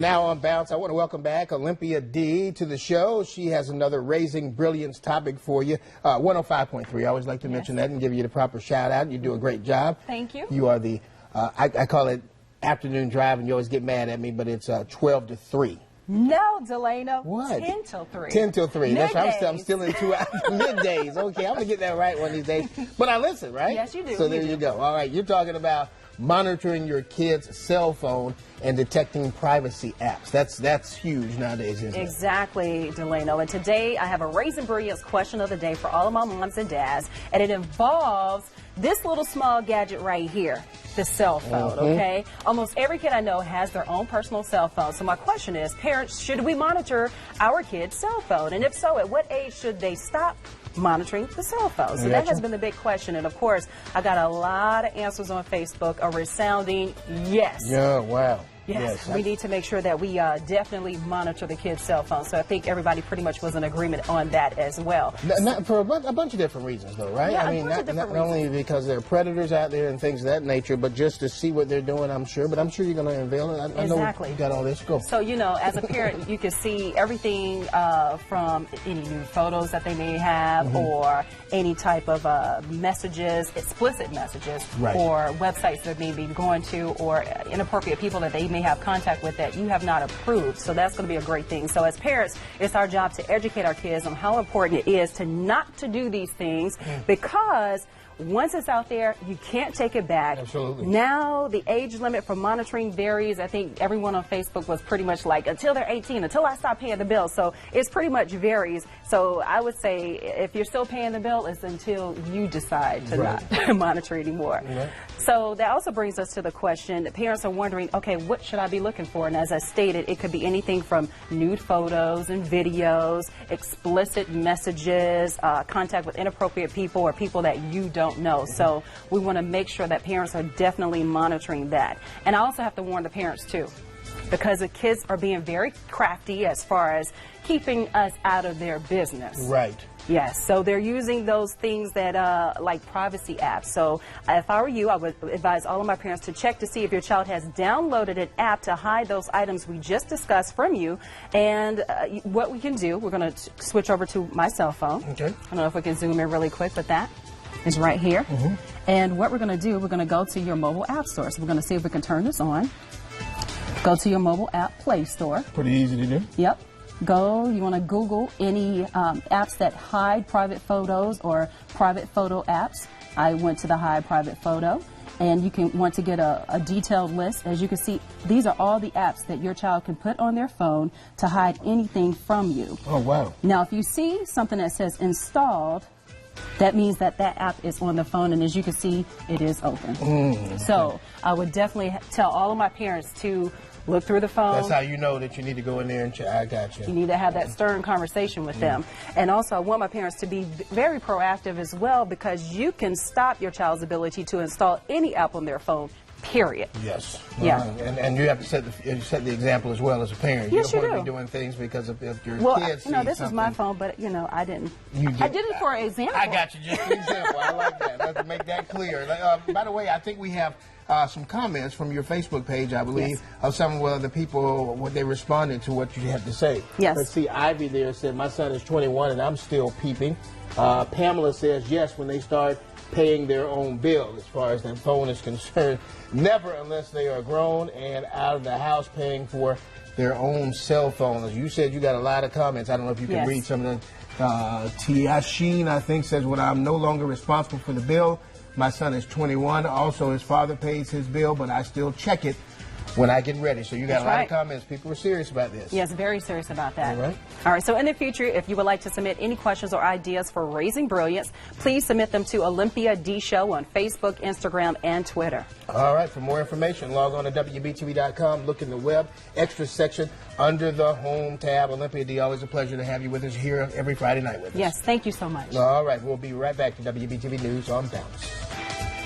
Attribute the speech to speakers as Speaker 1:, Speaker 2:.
Speaker 1: Now on Bounce, I want to welcome back Olympia D to the show. She has another Raising Brilliance topic for you. 105.3. I always like to mention that and give you the proper shout out. You do a great job.
Speaker 2: Thank you.
Speaker 1: You are the, I call it afternoon drive, and you always get mad at me, but it's 12 to 3.
Speaker 2: No, Delano.
Speaker 1: What?
Speaker 2: 10 till 3.
Speaker 1: 10 till 3. That's right. I'm
Speaker 2: Middays.
Speaker 1: still in 2 hours. Middays. Okay, I'm going to get that right one of these days. But I listen, right?
Speaker 2: Yes, you do.
Speaker 1: So there you go. All right, you're talking about monitoring your kid's cell phone and detecting privacy apps. That's huge nowadays, isn't it?
Speaker 2: Exactly, Delano. And today I have a Raising Brilliance question of the day for all of my moms and dads, and it involves this little small gadget right here, the cell phone, okay? Almost every kid I know has their own personal cell phone. So my question is, parents, should we monitor our kid's cell phone? And if so, at what age should they stop monitoring the cell phone? So that has been the big question. And of course, I got a lot of answers on Facebook, a resounding yes.
Speaker 1: Yeah, wow.
Speaker 2: Yes, we need to make sure that we definitely monitor the kids' cell phones. So I think everybody pretty much was in agreement on that as well.
Speaker 1: Not for a bunch of different reasons, though, right?
Speaker 2: Yeah,
Speaker 1: I mean, not only because there are predators out there and things of that nature, but just to see what they're doing, I'm sure. But I'm sure you're going to unveil it. I know you got all this. Go.
Speaker 2: So, you know, as a parent, you can see everything from any new photos that they may have or any type of messages, explicit messages, or websites that they may be going to, or inappropriate people that they may have contact with that you have not approved. So that's going to be a great thing. So as parents, it's our job to educate our kids on how important it is to not to do these things, because once it's out there, you can't take it back.
Speaker 1: Absolutely.
Speaker 2: Now, the age limit for monitoring varies. I think everyone on Facebook was pretty much like, until they're 18, until I stop paying the bill. So it's pretty much varies. So I would say if you're still paying the bill, it's until you decide to not monitor anymore. So that also brings us to the question that parents are wondering, okay, what should I be looking for? And as I stated, it could be anything from nude photos and videos, explicit messages, contact with inappropriate people or people that you don't know. So we want to make sure that parents are definitely monitoring that. And I also have to warn the parents too, because the kids are being very crafty as far as keeping us out of their business.
Speaker 1: Right.
Speaker 2: Yes, so they're using those things that like privacy apps. So if I were you, I would advise all of my parents to check to see if your child has downloaded an app to hide those items we just discussed from you. And what we can do, we're going to switch over to my cell phone. Okay. I don't know if we can zoom in really quick, but that is right here. And what we're going to do, we're going to go to your mobile app store. So we're going to see if we can turn this on. Go to your mobile app Play Store.
Speaker 1: Pretty easy to do.
Speaker 2: Yep. Go, you want to Google any apps that hide private photos or private photo apps. I went to the hide private photo, and you can want to get a detailed list. As you can see, these are all the apps that your child can put on their phone to hide anything from you.
Speaker 1: Oh, wow.
Speaker 2: Now, if you see something that says installed, that means that that app is on the phone, and as you can see, it is open. So I would definitely tell all of my parents to look through the phone.
Speaker 1: That's how you know that you need to go in there and check. I got you.
Speaker 2: You need to have that stern conversation with them. And also, I want my parents to be very proactive as well, because you can stop your child's ability to install any app on their phone, period.
Speaker 1: Yes.
Speaker 2: Yeah.
Speaker 1: And you have to set the example as well as a parent.
Speaker 2: Yes,
Speaker 1: you don't want to be doing things because of your kids.
Speaker 2: You know, this is my phone, but, you know, I didn't. I did it for an example.
Speaker 1: I got you, just an example. I like that. Let's make that clear. By the way, I think we have some comments from your Facebook page, I believe, of some of the people, what they responded to what you had to say.
Speaker 2: Yes.
Speaker 1: Let's see, Ivy there said, my son is 21 and I'm still peeping. Pamela says, yes, when they start paying their own bill, as far as their phone is concerned. Never unless they are grown and out of the house paying for their own cell phone. As you said, you got a lot of comments. I don't know if you can read some of them. Tiasheen, I think, says, when I'm no longer responsible for the bill, my son is 21. Also, his father pays his bill, but I still check it when I get ready. So you got a lot of comments. People are serious about this.
Speaker 2: Yes, very serious about that.
Speaker 1: All right.
Speaker 2: All right, so in the future, if you would like to submit any questions or ideas for Raising Brilliance, please submit them to Olympia D Show on Facebook, Instagram, and Twitter. All
Speaker 1: right, for more information, log on to WBTV.com, look in the web, extra section, under the home tab. Olympia D, always a pleasure to have you with us here every Friday night with us.
Speaker 2: Yes, thank you so much.
Speaker 1: All right, we'll be right back to WBTV News on Bounce.